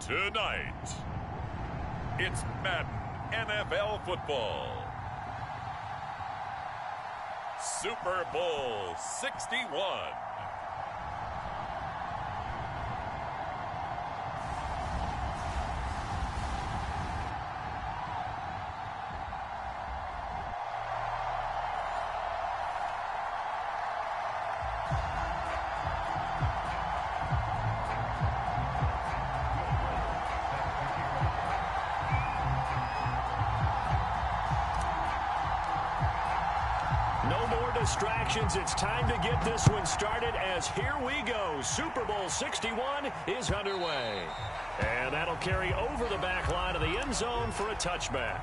Tonight, it's Madden NFL football. Super Bowl 61. Distractions. It's time to get this one started as here we go. Super Bowl 61 is underway. And that'll carry over the back line of the end zone for a touchback.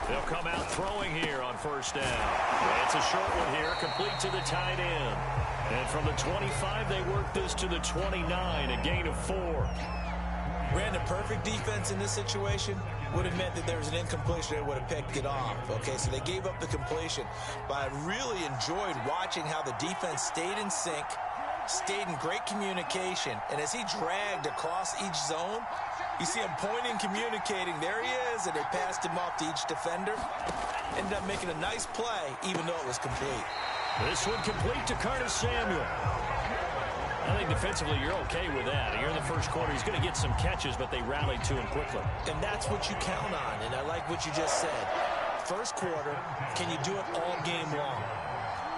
They'll come out throwing here on first down. It's a short one here, complete to the tight end. And from the 25, they work this to the 29, a gain of 4. Ran the perfect defense in this situation. Would have meant that there was an incompletion. They would have picked it off. Okay, so they gave up the completion. But I really enjoyed watching how the defense stayed in sync, stayed in great communication. And as he dragged across each zone, you see him pointing, communicating. There he is, and they passed him off to each defender. Ended up making a nice play, even though it was complete. This one complete to Curtis Samuel. I think defensively you're okay with that. Here in the first quarter, he's going to get some catches, but they rallied to him quickly. And that's what you count on, and I like what you just said. First quarter, can you do it all game long?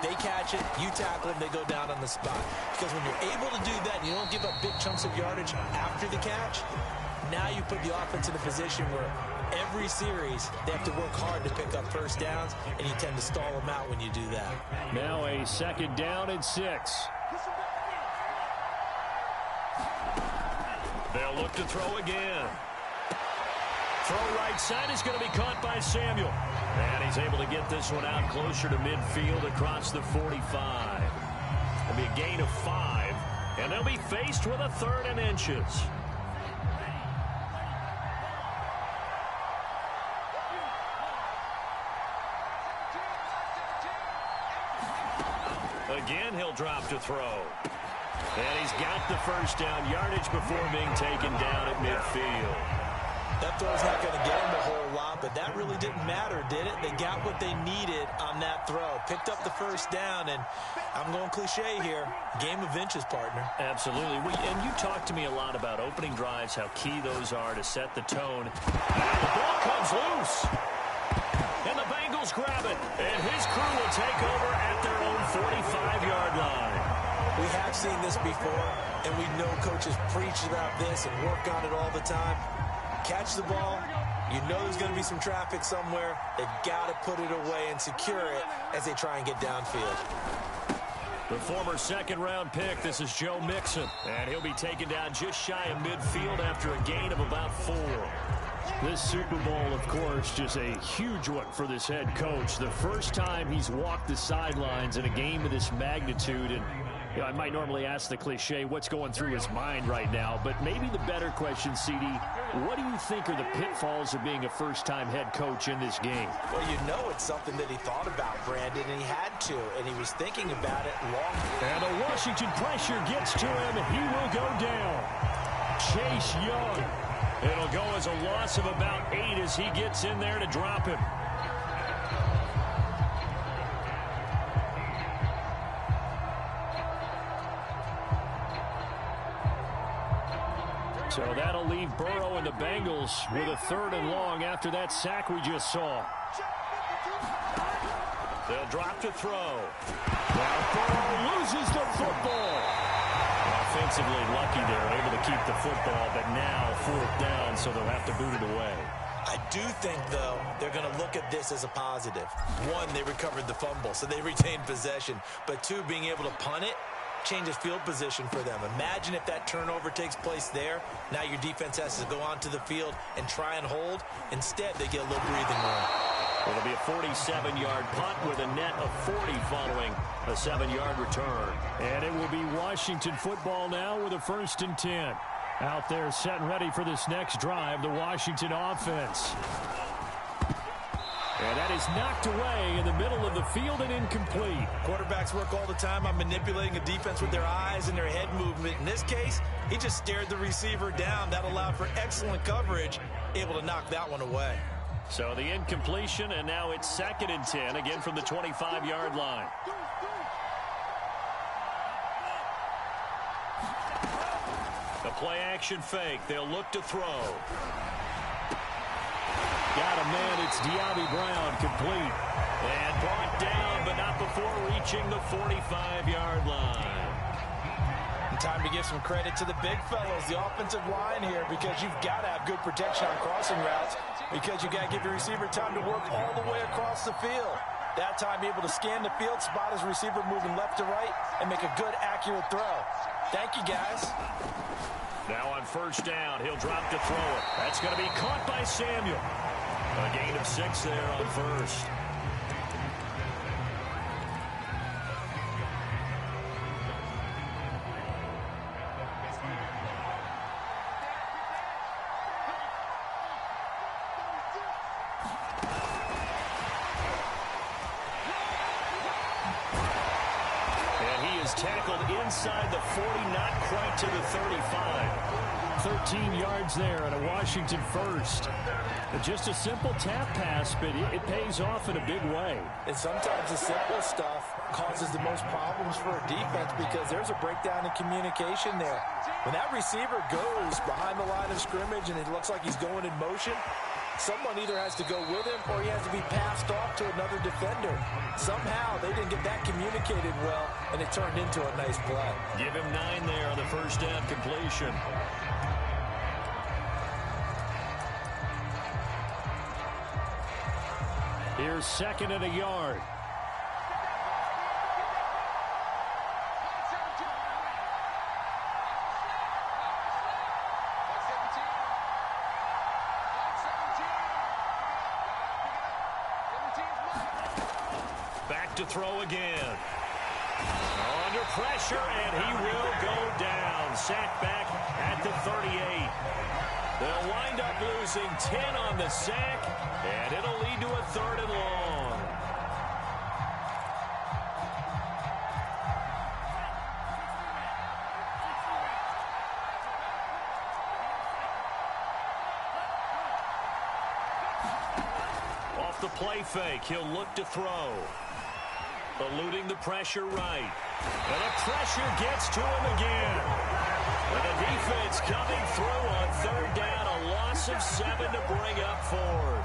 They catch it, you tackle them, they go down on the spot. Because when you're able to do that and you don't give up big chunks of yardage after the catch, now you put the offense in a position where every series they have to work hard to pick up first downs, and you tend to stall them out when you do that. Now a second down and 6. They'll look to throw again. Throw right side is going to be caught by Samuel. And he's able to get this one out closer to midfield across the 45. It'll be a gain of 5, and they'll be faced with a 3rd and inches. Again, he'll drop to throw. And he's got the first down yardage before being taken down at midfield. That throw's not going to get him a whole lot, but that really didn't matter, did it? They got what they needed on that throw. Picked up the first down, and I'm going cliche here. Game of inches, partner. Absolutely. And you talked to me a lot about opening drives, how key those are to set the tone. And the ball comes loose. And the Bengals grab it. And his crew will take over at their own 45-yard line. We have seen this before, and we know coaches preach about this and work on it all the time. Catch the ball. You know there's going to be some traffic somewhere. They've got to put it away and secure it as they try and get downfield. The former second-round pick, this is Joe Mixon. And he'll be taken down just shy of midfield after a gain of about 4. This Super Bowl, of course, just a huge one for this head coach. The first time he's walked the sidelines in a game of this magnitude. And you know, I might normally ask the cliche, what's going through his mind right now? But maybe the better question, CD, what do you think are the pitfalls of being a first-time head coach in this game? Well, you know it's something that he thought about, Brandon, and he had to, and he was thinking about it long. And the Washington pressure gets to him, and he will go down. Chase Young. It'll go as a loss of about 8 as he gets in there to drop him. So that'll leave Burrow and the Bengals with a 3rd and long after that sack we just saw. They'll drop to throw. Now Burrow loses the football. Offensively lucky they're able to keep the football, but now 4th down, so they'll have to boot it away. I do think, though, they're going to look at this as a positive. 1, they recovered the fumble, so they retained possession. But 2, being able to punt it changes field position for them. Imagine if that turnover takes place there. Now your defense has to go onto the field and try and hold. Instead, they get a little breathing room. It'll be a 47-yard punt with a net of 40 following a 7-yard return. And it will be Washington football now with a 1st and 10. Out there set and ready for this next drive, the Washington offense. And that is knocked away in the middle of the field and incomplete. Quarterbacks work all the time on manipulating a defense with their eyes and their head movement. In this case, he just stared the receiver down. That allowed for excellent coverage, able to knock that one away. So the incompletion, and now it's 2nd and 10, again from the 25-yard line. The play-action fake. They'll look to throw. Got a man. It's De'Ami Brown, complete. And brought down, but not before reaching the 45-yard line. And time to give some credit to the big fellows, the offensive line here, because you've got to have good protection on crossing routes, because you got to give your receiver time to work all the way across the field. That time, be able to scan the field, spot his receiver moving left to right, and make a good, accurate throw. Thank you, guys. Now on 1st down, he'll drop to throw it. That's going to be caught by Samuel. A gain of 6 there on 1st. Tackled inside the 40, not quite to the 35. 13 yards there and a Washington 1st. Just a simple tap pass, but it pays off in a big way. And sometimes the simple stuff causes the most problems for a defense because there's a breakdown in communication there. When that receiver goes behind the line of scrimmage and it looks like he's going in motion, someone either has to go with him or he has to be passed off to another defender. Somehow they didn't get that communicated well, and it turned into a nice play. Give him 9 there on the 1st down completion. Here's 2nd and a yard. To throw again. Under pressure, and he will go down. Sacked back at the 38. They'll wind up losing 10 on the sack, and it'll lead to a 3rd and long. Off the play fake, he'll look to throw. Eluding the pressure right. And the pressure gets to him again. And the defense coming through on 3rd down. A loss of 7 to bring up 4th.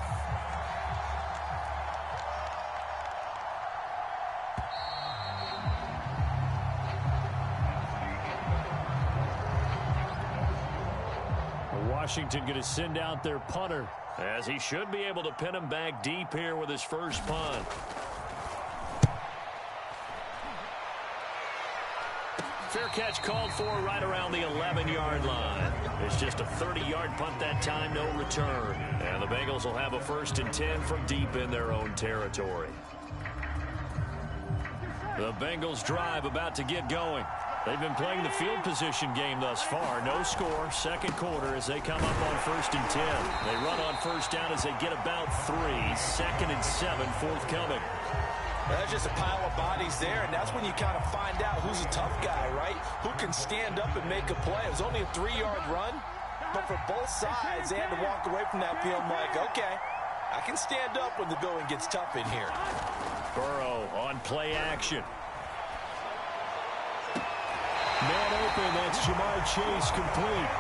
Washington going to send out their punter. As he should be able to pin him back deep here with his first punt. Fair catch called for right around the 11-yard line. It's just a 30-yard punt that time, no return. And the Bengals will have a 1st and 10 from deep in their own territory. The Bengals drive about to get going. They've been playing the field position game thus far. No score, 2nd quarter as they come up on 1st and 10. They run on 1st down as they get about 3. 2nd and 7 forthcoming. That's just a pile of bodies there, and that's when you kind of find out who's a tough guy, right? Who can stand up and make a play. It was only a 3-yard run, but for both sides, they had to walk away from that field like, okay, I can stand up when the going gets tough in here. Burrow on play action. Man open, that's Jamar Chase, complete.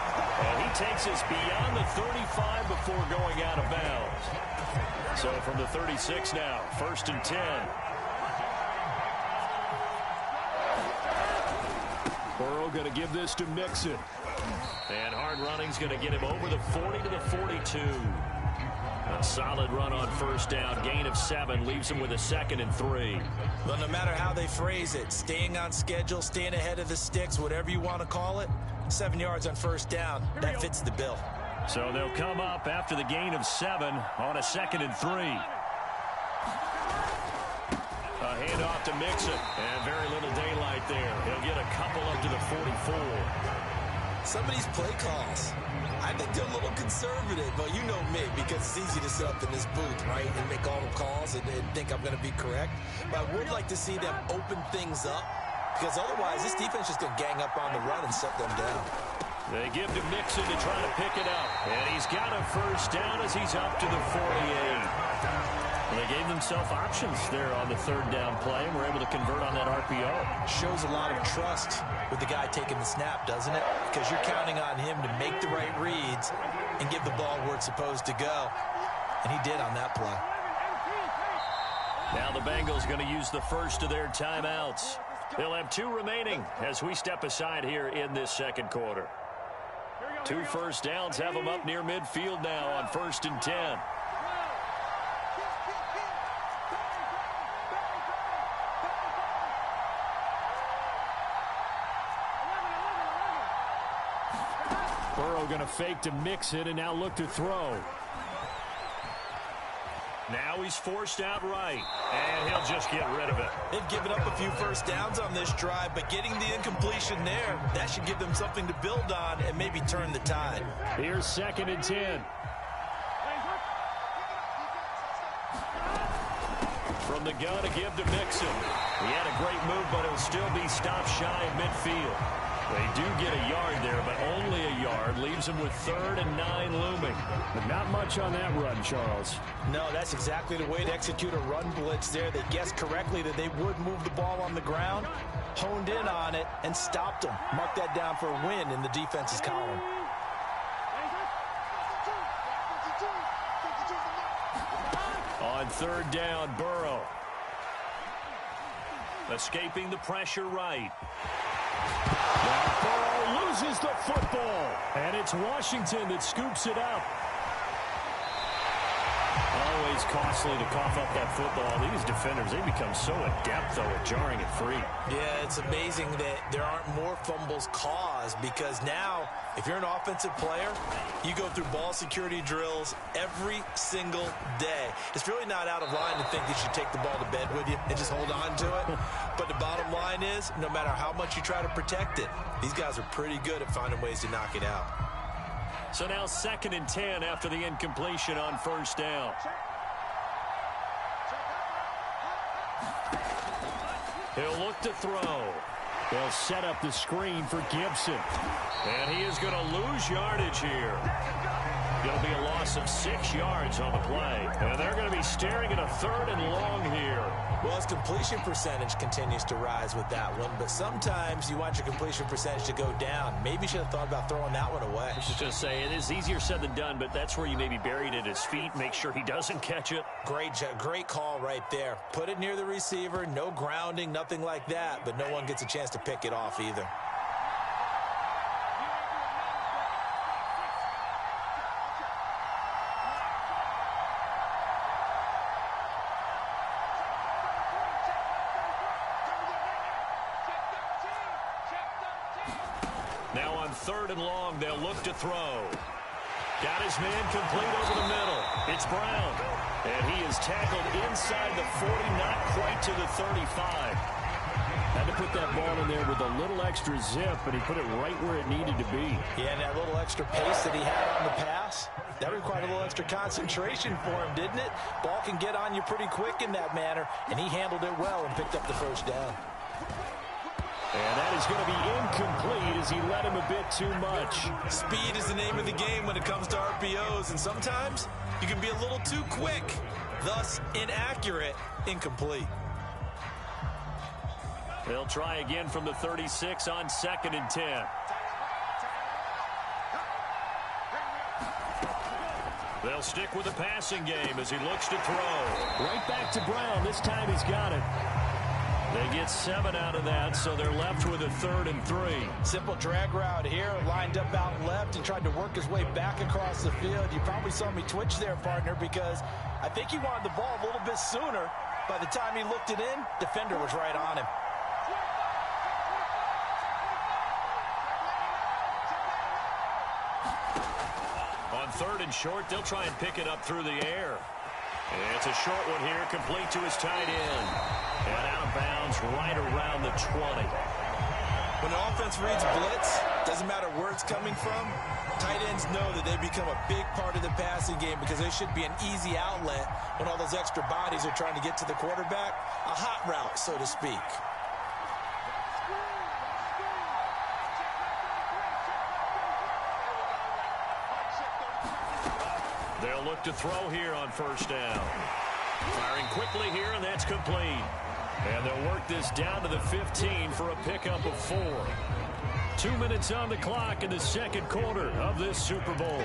And he takes us beyond the 35 before going out of bounds. So from the 36 now, 1st and 10. Burrow going to give this to Mixon. And hard running's going to get him over the 40 to the 42. A solid run on 1st down. Gain of 7 leaves him with a 2nd and 3. Well, no matter how they phrase it, staying on schedule, staying ahead of the sticks, whatever you want to call it, 7 yards on 1st down, that fits the bill. So they'll come up after the gain of 7 on a 2nd and 3. handoff to Mixon. And very little daylight there. He'll get a couple up to the 44. Some of these play calls, I think they're a little conservative. But you know me, because it's easy to sit up in this booth, right, and make all the calls and think I'm going to be correct. But I would like to see them open things up, because otherwise this defense is going to gang up on the run and shut them down. They give to Mixon to try to pick it up. And he's got a first down as he's up to the 48. They gave themselves options there on the third down play and were able to convert on that RPO. Shows a lot of trust with the guy taking the snap, doesn't it? Because you're counting on him to make the right reads and give the ball where it's supposed to go. And he did on that play. Now the Bengals going to use the first of their timeouts. They'll have 2 remaining as we step aside here in this second quarter. 2 first downs have them up near midfield now on 1st and 10. Burrow going to fake to mix it and now look to throw. Now he's forced out right, and he'll just get rid of it. They've given up a few first downs on this drive, but getting the incompletion there, that should give them something to build on and maybe turn the tide. Here's 2nd and 10. From the gun to give to Mixon. He had a great move, but he'll still be stopped shy of midfield. They do get a yard there, but only a yard. Leaves them with 3rd and 9 looming. But not much on that run, Charles. No, that's exactly the way to execute a run blitz there. They guessed correctly that they would move the ball on the ground, honed in on it, and stopped them. Mark that down for a win in the defense's column. On 3rd down, Burrow. Escaping the pressure right. Burrow loses the football, and it's Washington that scoops it up. Always costly to cough up that football. These defenders, they become so adept, though, at jarring it free. Yeah, it's amazing that there aren't more fumbles caused, because now, if you're an offensive player, you go through ball security drills every single day. It's really not out of line to think that you take the ball to bed with you and just hold on to it. But the bottom line is, no matter how much you try to protect it, these guys are pretty good at finding ways to knock it out. So now 2nd and 10 after the incompletion on 1st down. He'll look to throw. They'll set up the screen for Gibson. And he is going to lose yardage here. It'll be a loss of 6 yards on the play. And they're going to be staring at a 3rd and long here. Well, his completion percentage continues to rise with that one, but sometimes you want your completion percentage to go down. Maybe you should have thought about throwing that one away. I was just say, it is easier said than done, but that's where you maybe buried at his feet. Make sure he doesn't catch it. Great call right there. Put it near the receiver, no grounding, nothing like that, but no one gets a chance to pick it off either. Now on 3rd and long, they'll look to throw. Got his man complete over the middle. It's Brown. And he is tackled inside the 40, not quite to the 35. Had to put that ball in there with a little extra zip, but he put it right where it needed to be. Yeah, and that little extra pace that he had on the pass, that required a little extra concentration for him, didn't it? Ball can get on you pretty quick in that manner, and he handled it well and picked up the first down. And that is going to be incomplete as he led him a bit too much. Speed is the name of the game when it comes to RPOs, and sometimes you can be a little too quick, thus inaccurate, incomplete. They'll try again from the 36 on 2nd and 10. They'll stick with the passing game as he looks to throw. Right back to Brown. This time he's got it. They get 7 out of that, so they're left with a 3rd and 3. Simple drag route here, lined up out left and tried to work his way back across the field. You probably saw me twitch there, partner, because I think he wanted the ball a little bit sooner. By the time he looked it in, defender was right on him. On 3rd and short, they'll try and pick it up through the air. It's a short one here, complete to his tight end. And out of bounds right around the 20. When the offense reads blitz, doesn't matter where it's coming from, tight ends know that they become a big part of the passing game because they should be an easy outlet when all those extra bodies are trying to get to the quarterback. A hot route, so to speak. They'll look to throw here on first down. Firing quickly here, and that's complete. And they'll work this down to the 15 for a pickup of 4. 2 minutes on the clock in the second quarter of this Super Bowl.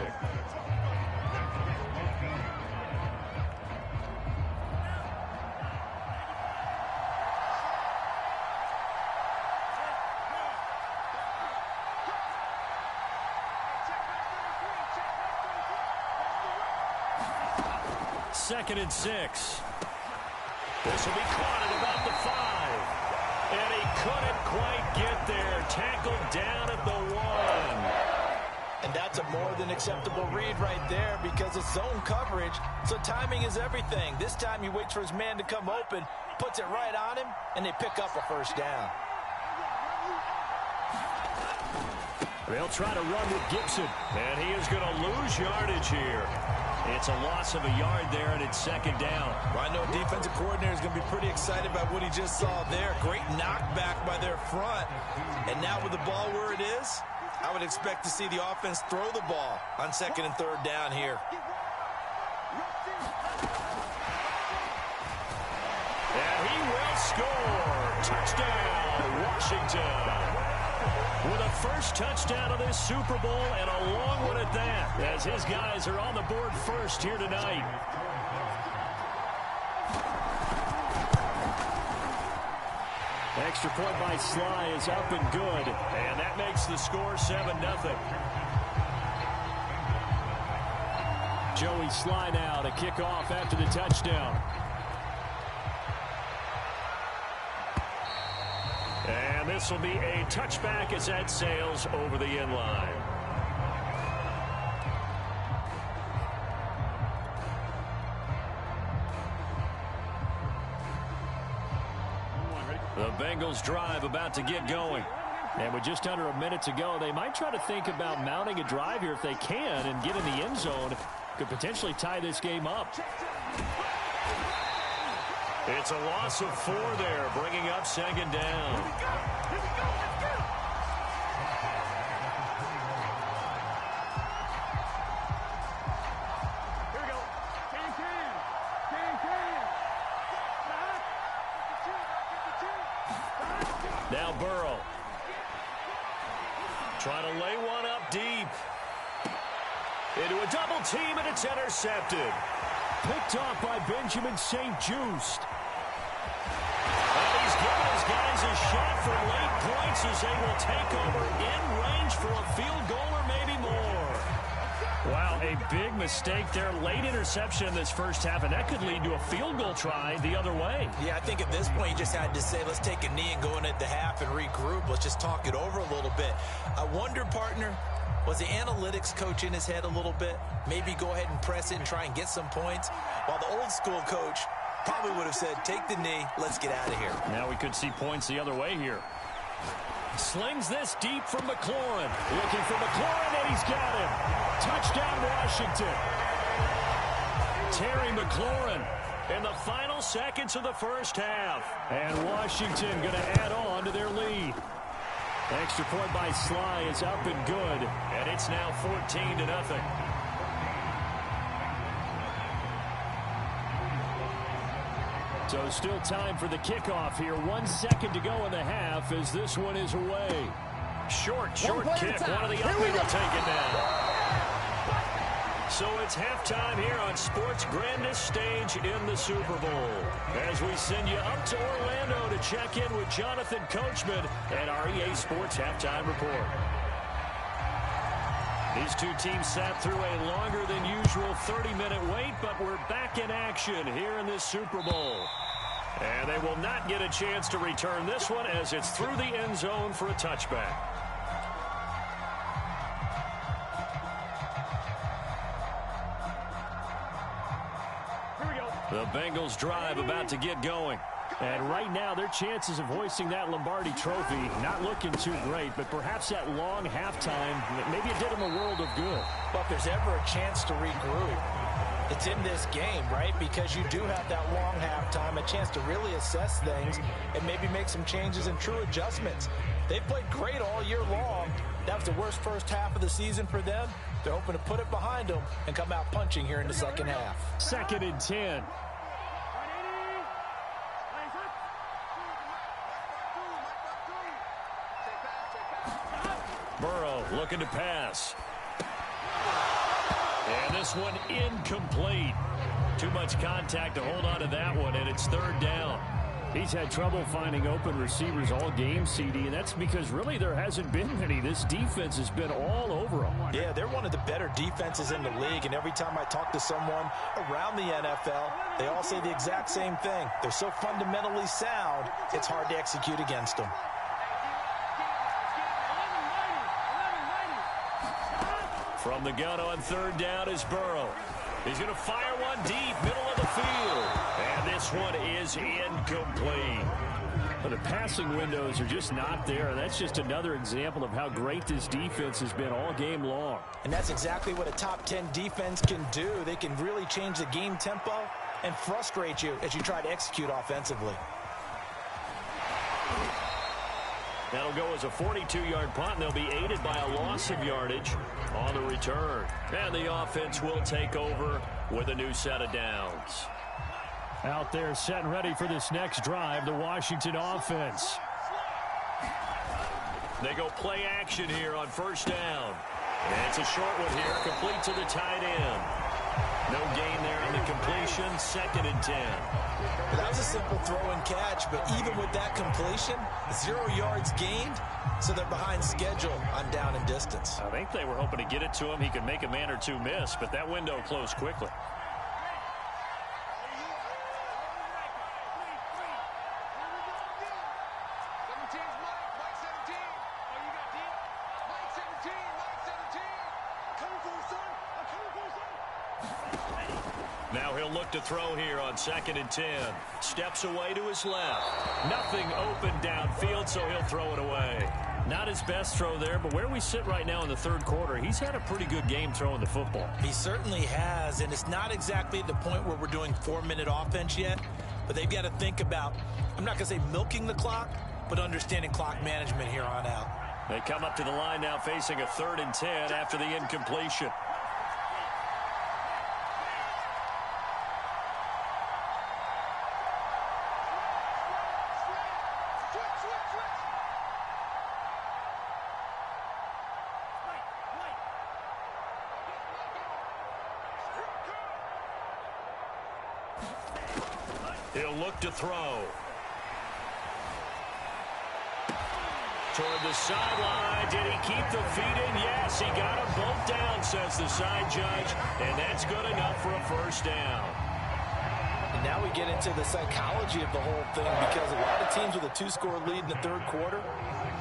Second and 6. This will be caught at about the 5. And he couldn't quite get there. Tackled down at the 1. And that's a more than acceptable read right there because it's zone coverage, so timing is everything. This time he waits for his man to come open, puts it right on him, and they pick up a first down. They'll try to run with Gibson, and he is going to lose yardage here. It's a loss of a yard there, and it's second down. Well, I know defensive coordinator is going to be pretty excited about what he just saw there. Great knockback by their front. And now with the ball where it is, I would expect to see the offense throw the ball on second and third down here. And he will score. Touchdown, Washington. With a first touchdown of this Super Bowl, and a long one at that, as his guys are on the board first here tonight. Extra point by Sly is up and good. And that makes the score 7-0. Joey Sly now to kick off after the touchdown. And this will be a touchback as that sails over the end line. The Bengals drive about to get going. And with just under a minute to go, they might try to think about mounting a drive here if they can and get in the end zone. Could potentially tie this game up. It's a loss of 4 there, bringing up second down. Here we go. Now Burrow. Trying to lay one up deep. Into a double team, and it's intercepted. Picked off by Benjamin St-Juste. And he's giving his guys a shot for late points as they will take over in range for a field goal or maybe more. Wow, a big mistake there. Late interception in this first half, and that could lead to a field goal try the other way. Yeah, I think at this point you just had to say, let's take a knee and go in at the half and regroup. Let's just talk it over a little bit. I wonder, partner, was the analytics coach in his head a little bit? Maybe go ahead and press it and try and get some points? While the old school coach probably would have said, take the knee, let's get out of here. Now we could see points the other way here. Slings this deep from McLaurin. Looking for McLaurin, and he's got him. Touchdown, Washington. Terry McLaurin in the final seconds of the first half. And Washington going to add on to their lead. Extra point by Sly is up and good. And it's now 14-0. So still time for the kickoff here. 1 second to go in the half as this one is away. Short kick. One of the ugly will take it now. So it's halftime here on sports' grandest stage in the Super Bowl. As we send you up to Orlando to check in with Jonathan Coachman and our EA Sports Halftime Report. These two teams sat through a longer than usual 30-minute wait, but we're back in action here in this Super Bowl. And they will not get a chance to return this one as it's through the end zone for a touchback. Here we go. The Bengals drive about to get going. And right now, their chances of hoisting that Lombardi trophy not looking too great, but perhaps that long halftime, maybe it did them a world of good. Well, if there's ever a chance to regroup, it's in this game, right? Because you do have that long halftime, a chance to really assess things and maybe make some changes and true adjustments. They played great all year long. That was the worst first half of the season for them. They're hoping to put it behind them and come out punching here in the second half. 2nd and 10. Burrow looking to pass. And this one incomplete. Too much contact to hold on to that one, and it's 3rd down. He's had trouble finding open receivers all game, CD, and that's because really there hasn't been many. This defense has been all over them. Yeah, they're one of the better defenses in the league, and every time I talk to someone around the NFL, they all say the exact same thing. They're so fundamentally sound, it's hard to execute against them. From the gun on 3rd down is Burrow. He's going to fire one deep, middle of the field. And this one is incomplete. But the passing windows are just not there. That's just another example of how great this defense has been all game long. And that's exactly what a top 10 defense can do. They can really change the game tempo and frustrate you as you try to execute offensively. That'll go as a 42-yard punt, and they'll be aided by a loss of yardage on the return. And the offense will take over with a new set of downs. Out there set and ready for this next drive, the Washington offense. They go play action here on 1st down. And it's a short one here, complete to the tight end. No gain there on the completion, 2nd and 10. That was a simple throw and catch, but even with that completion, 0 yards gained, so they're behind schedule on down and distance. I think they were hoping to get it to him. He could make a man or two miss, but that window closed quickly. Now he'll look to throw here on 2nd and 10. Steps away to his left. Nothing open downfield, so he'll throw it away. Not his best throw there, but where we sit right now in the 3rd quarter, he's had a pretty good game throwing the football. He certainly has, and it's not exactly at the point where we're doing 4-minute offense yet, but they've got to think about, I'm not going to say milking the clock, but understanding clock management here on out. They come up to the line now facing a 3rd and 10 after the incompletion. He'll look to throw. Toward the sideline. Did he keep the feet in? Yes, he got them both down, says the side judge. And that's good enough for a 1st down. And now we get into the psychology of the whole thing, because a lot of teams with a 2-score lead in the 3rd quarter,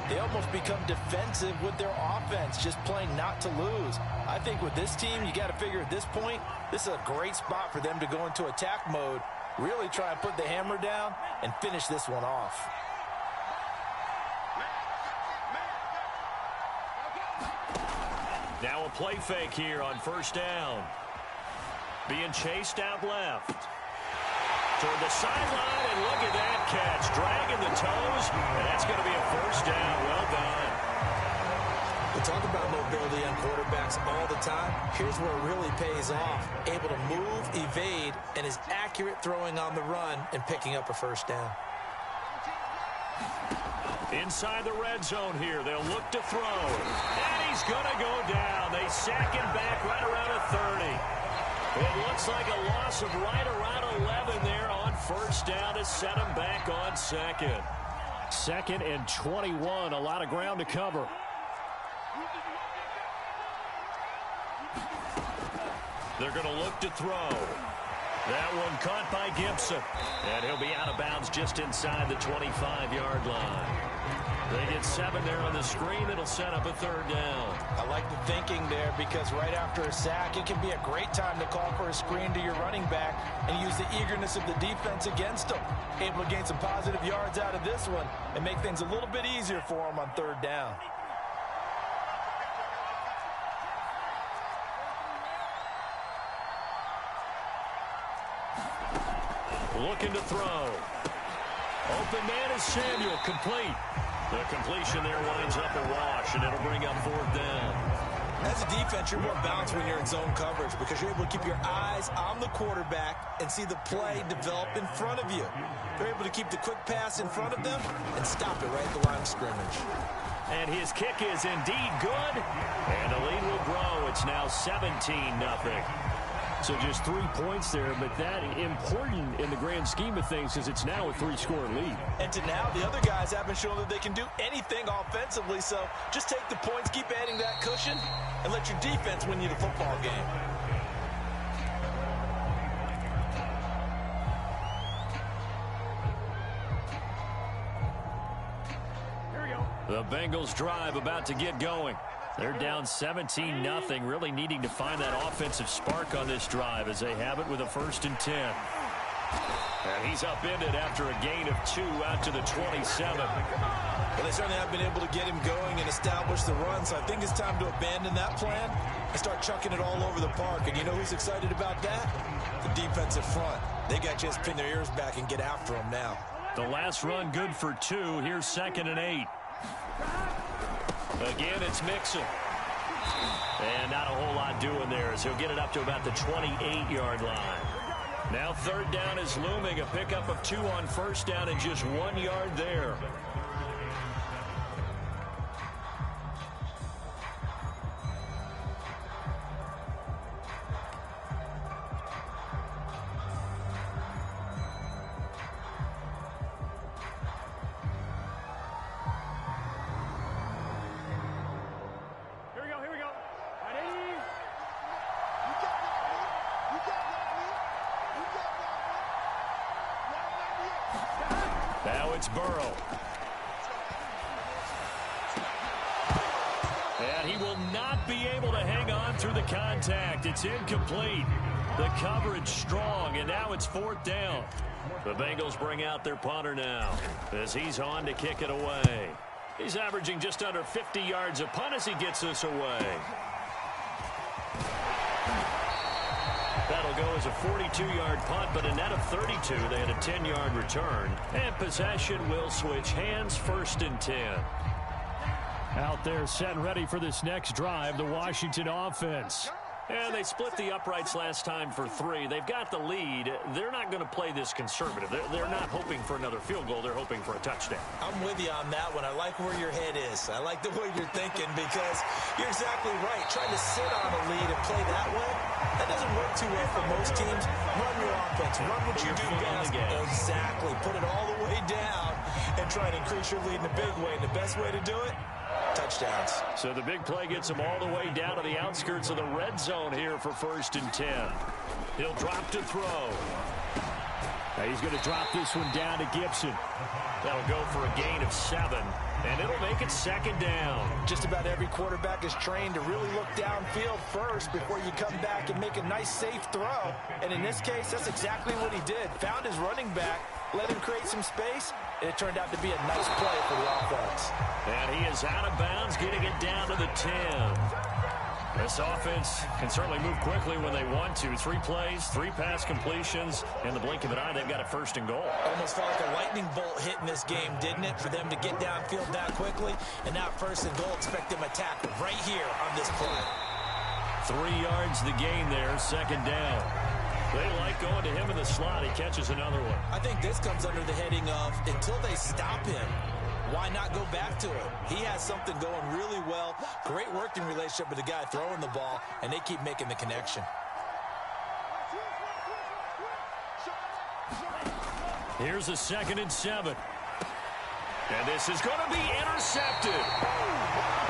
they almost become defensive with their offense, just playing not to lose. I think with this team, you got to figure at this point, this is a great spot for them to go into attack mode, really try and put the hammer down and finish this one off. Now a play fake here on 1st down. Being chased out left. Toward the sideline, and look at that catch. Dragging the toes, and that's going to be a 1st down. Well done. We talk about mobility on quarterbacks all the time. Here's where it really pays off. Able to move, evade, and is accurate throwing on the run and picking up a 1st down. Inside the red zone here, they'll look to throw. And he's going to go down. They sack him back right around a 30. It looks like a loss of right around 11 there on 1st down to set him back on 2nd. 2nd and 21, a lot of ground to cover. They're going to look to throw. That one caught by Gibson. And he'll be out of bounds just inside the 25-yard line. They get 7 there on the screen. It'll set up a 3rd down. I like the thinking there, because right after a sack, it can be a great time to call for a screen to your running back and use the eagerness of the defense against them. Able to gain some positive yards out of this one and make things a little bit easier for them on third down. Looking to throw. Open man is Samuel, complete. The completion there winds up a wash, and it'll bring up fourth down. As a defense, you're more balanced when you're in zone coverage because you're able to keep your eyes on the quarterback and see the play develop in front of you. They're able to keep the quick pass in front of them and stop it right at the line of scrimmage. And his kick is indeed good, and the lead will grow. It's now 17-0. So just 3 points there, but that important in the grand scheme of things because it's now a 3-score lead. And to now, the other guys haven't shown that they can do anything offensively, so just take the points, keep adding that cushion, and let your defense win you the football game. The Bengals drive about to get going. They're down 17-0, really needing to find that offensive spark on this drive as they have it with a 1st and 10. And he's upended after a gain of 2 out to the 27. Well, they certainly have been able to get him going and establish the run, so I think it's time to abandon that plan and start chucking it all over the park. And you know who's excited about that? The defensive front. They got a chance to pin their ears back and get after him now. The last run good for 2. Here's 2nd and 8. Again, it's Mixon. And not a whole lot doing there as he'll get it up to about the 28-yard line. Now 3rd down is looming. A pickup of 2 on 1st down and just 1 yard there. Now it's Burrow. And he will not be able to hang on through the contact. It's incomplete. The coverage strong, and now it's 4th down. The Bengals bring out their punter now as he's on to kick it away. He's averaging just under 50 yards a punt as he gets this away. That'll go as a 42-yard punt, but a net of 32. They had a 10-yard return. And possession will switch hands, 1st and 10. Out there set and ready for this next drive, the Washington offense. And they split the uprights last time for 3. They've got the lead. They're not going to play this conservative. They're not hoping for another field goal. They're hoping for a touchdown. I'm with you on that one. I like where your head is. I like the way you're thinking because you're exactly right. Trying to sit on a lead and play that way, that doesn't work too well for most teams. Run your offense. Run what you do best. Exactly. Put it all the way down and try to increase your lead in a big way. And the best way to do it, touchdowns. So the big play gets him all the way down to the outskirts of the red zone here for 1st and 10. He'll drop to throw. Now he's going to drop this one down to Gibson. That'll go for a gain of 7, and it'll make it 2nd down. Just about every quarterback is trained to really look downfield first before you come back and make a nice, safe throw. And in this case, that's exactly what he did. Found his running back, let him create some space, and it turned out to be a nice play for the offense. And he is out of bounds, getting it down to the 10. This offense can certainly move quickly when they want to. 3 plays, 3 pass completions. In the blink of an eye, they've got a 1st and goal. Almost felt like a lightning bolt hit in this game, didn't it? For them to get downfield that quickly. And now 1st and goal, expect them to attack right here on this play. 3 yards the gain there, 2nd down. They like going to him in the slot. He catches another one. I think this comes under the heading of until they stop him, why not go back to it? He has something going really well. Great working relationship with the guy throwing the ball, and they keep making the connection. Here's a 2nd and 7. And this is going to be intercepted.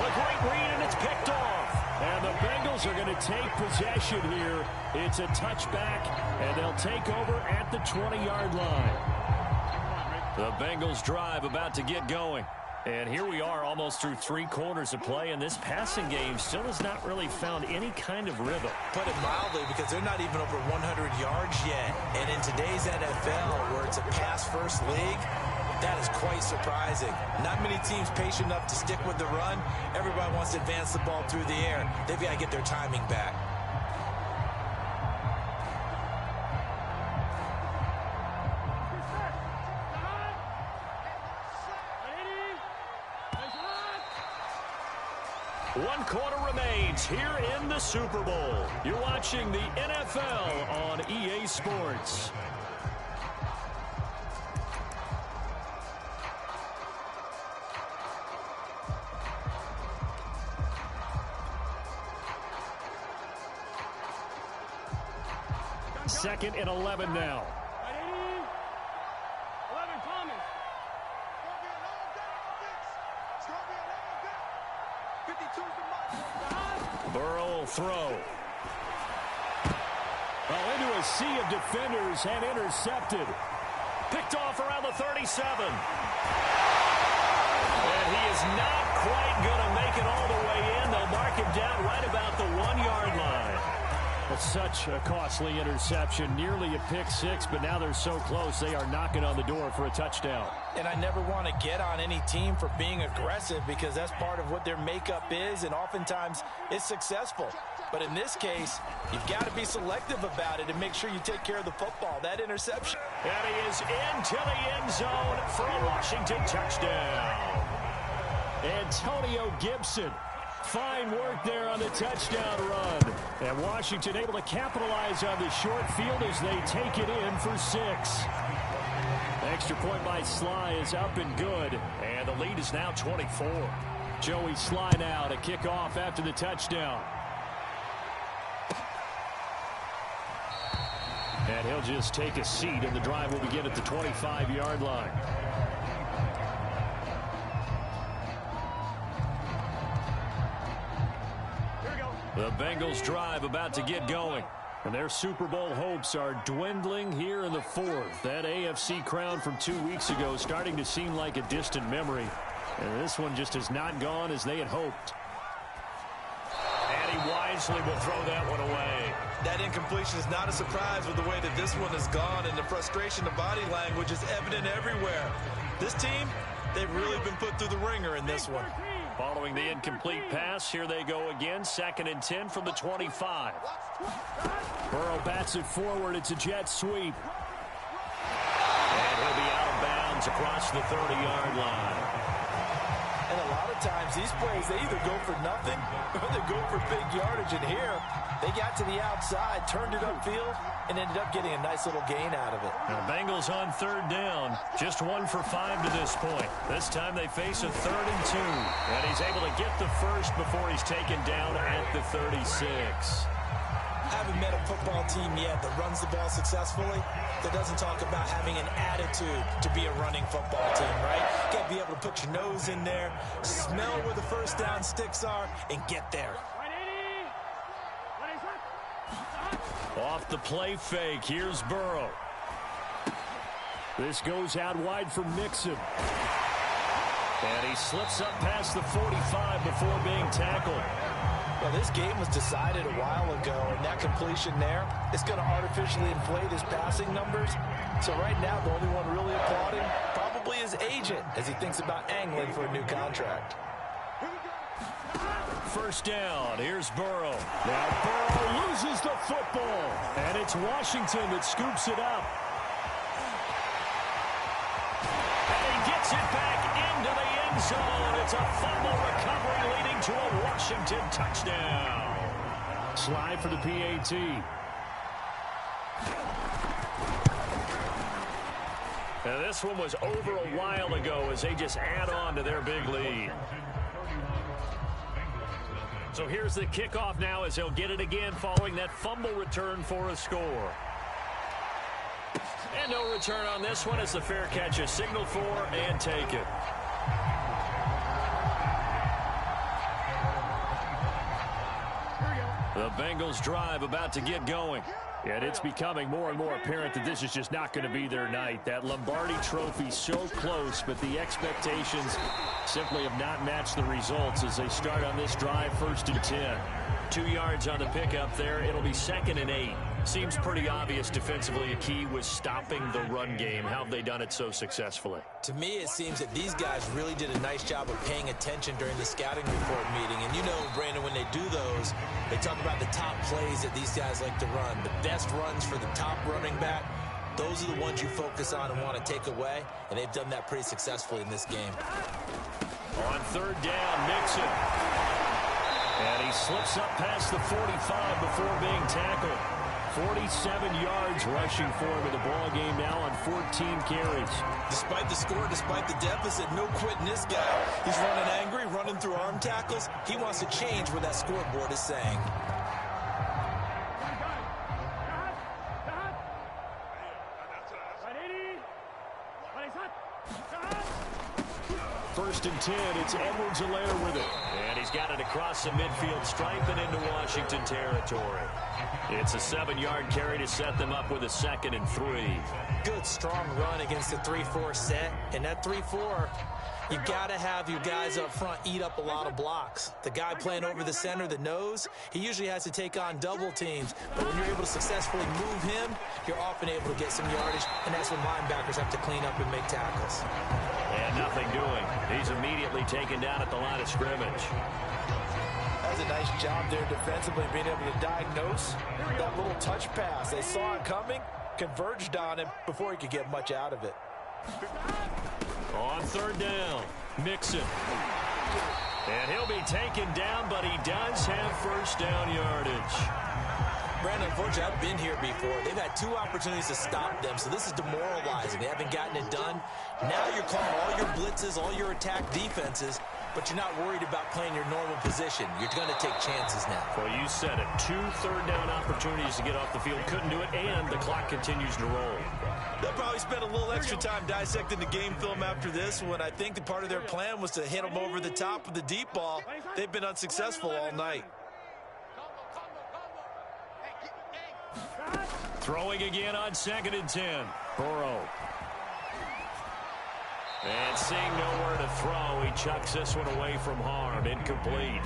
A great read, and it's picked off. And the Bengals are going to take possession here. It's a touchback, and they'll take over at the 20-yard line. The Bengals drive about to get going. And here we are almost through 3 quarters of play, and this passing game still has not really found any kind of rhythm. Put it mildly, because they're not even over 100 yards yet. And in today's NFL, where it's a pass-first league, that is quite surprising. Not many teams patient enough to stick with the run. Everybody wants to advance the ball through the air. They've got to get their timing back. One quarter remains here in the Super Bowl. You're watching the NFL on EA Sports. Second and 11 now. Burrow will throw. Oh, into a sea of defenders and intercepted. Picked off around the 37. And he is not quite going to make it all the way in. They'll mark him down right about the 1-yard line. Well, such a costly interception. Nearly a pick six, but now they're so close they are knocking on the door for a touchdown. And I never want to get on any team for being aggressive, because that's part of what their makeup is, and oftentimes it's successful. But in this case, you've got to be selective about it and make sure you take care of the football. That interception. And he is into the end zone for a Washington touchdown. Antonio Gibson. Fine work there on the touchdown run. And Washington able to capitalize on the short field as they take it in for 6. Extra point by Sly is up and good. And the lead is now 24. Joey Sly now to kick off after the touchdown. And he'll just take a seat, and the drive will begin at the 25-yard line. The Bengals drive about to get going. And their Super Bowl hopes are dwindling here in the 4th. That AFC crown from 2 weeks ago starting to seem like a distant memory. And this one just has not gone as they had hoped. And he wisely will throw that one away. That incompletion is not a surprise with the way that this one has gone, and the frustration of body language is evident everywhere. This team, they've really been put through the ringer in this one. Following the incomplete pass, here they go again. 2nd and 10 from the 25. Burrow bats it forward. It's a jet sweep. And he'll be out of bounds across the 30-yard line. And a lot of times, these plays, they either go for nothing or they go for big yardage. And here, they got to the outside, turned it upfield, and ended up getting a nice little gain out of it. Now, the Bengals on 3rd down. Just 1 for 5 to this point. This time they face a 3rd and 2. And he's able to get the first before he's taken down at the 36. I haven't met a football team yet that runs the ball successfully that doesn't talk about having an attitude to be a running football team, right? You got to be able to put your nose in there, smell where the first down sticks are, and get there. Off the play fake, here's Burrow. This goes out wide for Mixon. And he slips up past the 45 before being tackled. Well, this game was decided a while ago, and that completion there is going to artificially inflate his passing numbers. So right now, the only one really applauding probably his agent as he thinks about angling for a new contract. First down, here's Burrow. Now Burrow loses the football, and it's Washington that scoops it up. And he gets it back into the end zone. It's a fumble recovery leading to a Washington touchdown. Slide for the PAT. Now this one was over a while ago as they just add on to their big lead. So here's the kickoff now as they'll get it again following that fumble return for a score. And no return on this one as the fair catch is signaled for and taken. The Bengals drive about to get going. And it's becoming more and more apparent that this is just not going to be their night. That Lombardi trophy so close, but the expectations simply have not matched the results as they start on this drive, 1st and 10. 2 yards on the pickup there. It'll be 2nd and 8. Seems pretty obvious defensively a key was stopping the run game. How have they done it so successfully? To me, it seems that these guys really did a nice job of paying attention during the scouting report meeting. And you know, Brandon, when they do those, they talk about the top plays that these guys like to run. The best runs for the top running back, those are the ones you focus on and want to take away. And they've done that pretty successfully in this game. On 3rd down, Mixon. And he slips up past the 45 before being tackled. 47 yards rushing for him in the ball game now on 14 carries. Despite the score, despite the deficit, no quitting this guy. He's running angry, running through arm tackles. He wants to change what that scoreboard is saying. First and 10, it's Edwards-Helaire with it. And he's got it across the midfield stripe and into Washington territory. It's a 7-yard carry to set them up with a 2nd and 3. Good, strong run against the 3-4 set. And that 3-4, you got to have your guys up front eat up a lot of blocks. The guy playing over the center, the nose, he usually has to take on double teams. But when you're able to successfully move him, you're often able to get some yardage. And that's when linebackers have to clean up and make tackles. And nothing doing. He's immediately taken down at the line of scrimmage. That's a nice job there defensively, being able to diagnose that little touch pass. They saw it coming, converged on him before he could get much out of it. On 3rd down, Mixon. And he'll be taken down, but he does have 1st down yardage. Brandon, unfortunately, I've been here before. They've had 2 opportunities to stop them, so this is demoralizing. They haven't gotten it done. Now you're calling all your blitzes, all your attack defenses, but you're not worried about playing your normal position. You're going to take chances now. Well, you said it. 2 third-down opportunities to get off the field. Couldn't do it, and the clock continues to roll. They'll probably spend a little extra time dissecting the game film after this when I think that part of their plan was to hit them over the top with the deep ball. They've been unsuccessful all night. Throwing again on 2nd and 10. Burrow. And seeing nowhere to throw, he chucks this one away from harm. Incomplete.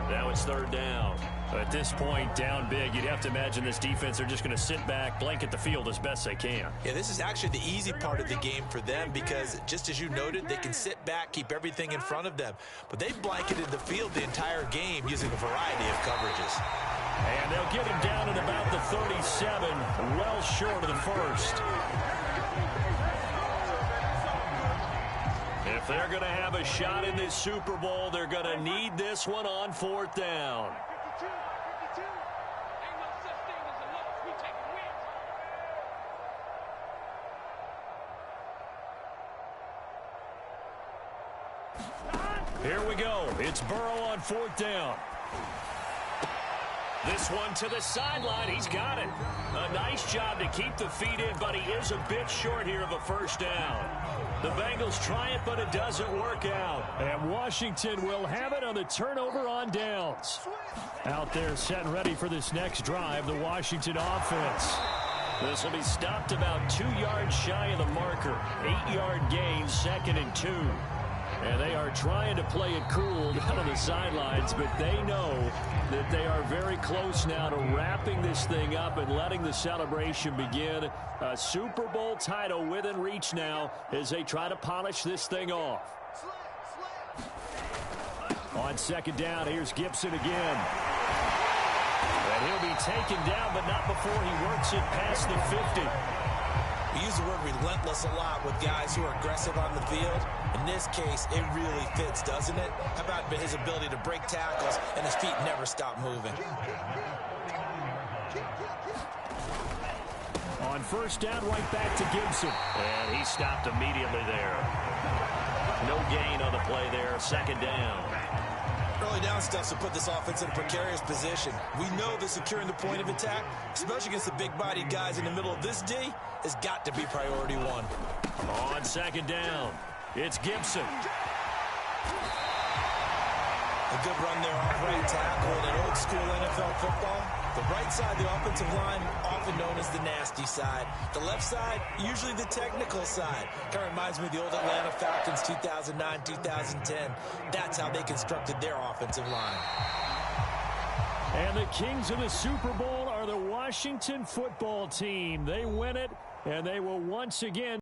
Now it's 3rd down. At this point, down big, you'd have to imagine this defense, they're just going to sit back, blanket the field as best they can. Yeah, this is actually the easy part of the game for them because, just as you noted, they can sit back, keep everything in front of them. But they've blanketed the field the entire game using a variety of coverages. And they'll get him down at about the 37, well short of the 1st. If they're going to have a shot in this Super Bowl, they're going to need this one on 4th down. Here we go. It's Burrow on 4th down. This one to the sideline. He's got it. A nice job to keep the feet in, but he is a bit short here of a 1st down. The Bengals try it, but it doesn't work out. And Washington will have it on the turnover on downs. Out there set and ready for this next drive, the Washington offense. This will be stopped about 2 yards shy of the marker. 8-yard gain, 2nd and 2. And they are trying to play it cool down on the sidelines, but they know that they are very close now to wrapping this thing up and letting the celebration begin. A Super Bowl title within reach now as they try to polish this thing off. On 2nd down, here's Gibson again. And he'll be taken down, but not before he works it past the 50. We use the word relentless a lot with guys who are aggressive on the field. In this case, it really fits, doesn't it? How about his ability to break tackles and his feet never stop moving? On 1st down, right back to Gibson. And he stopped immediately there. No gain on the play there. 2nd down. Early down stuff to put this offense in a precarious position. We know that securing the point of attack, especially against the big-bodied guys in the middle of this D, has got to be priority 1. On 2nd down, it's Gibson. A good run there off right tackle in an old-school NFL football. The right side, the offensive line, often known as the nasty side. The left side, usually the technical side. Kind of reminds me of the old Atlanta Falcons 2009, 2010. That's how they constructed their offensive line. And the kings of the Super Bowl are the Washington football team. They win it, and they will once again